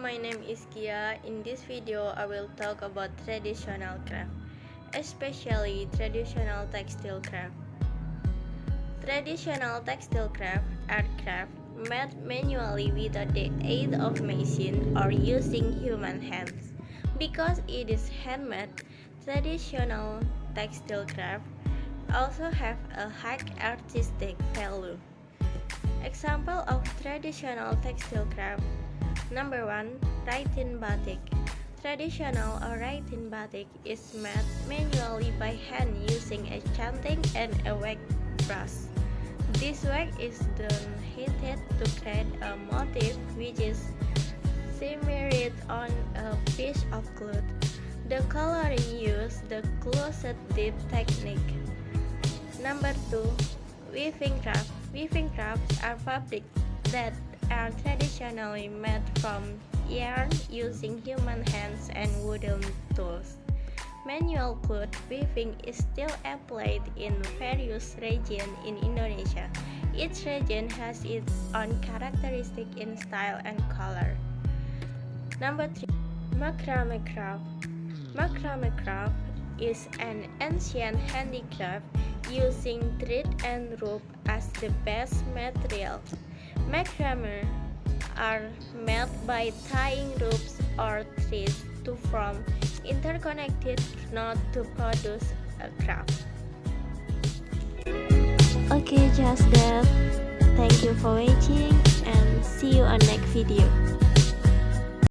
my name is Gia. In this video, I will talk about traditional craft, especially traditional textile craft. Traditional textile craft are crafts made manually without the aid of machine or using human hands. Because it is handmade, traditional textile craft also have a high artistic value. Example of traditional textile craft. Number 1. Writing batik. Traditional or writing batik is made manually by hand using a chanting and a wax brush. This wax is then heated to create a motif which is smeared on a piece of cloth. The coloring used the closet dip technique. Number 2. Weaving craft. Weaving crafts are fabrics that are traditionally made from yarn using human hands and wooden tools. Manual cloth weaving is still applied in various regions in Indonesia. Each region has its own characteristic in style and color. Number 3. Macrame craft. Macrame craft is an ancient handicraft using thread and rope as the base material. Macrame are made by tying ropes or threads to form interconnected knots to produce a craft. Okay, just that. Thank you for watching and see you on next video.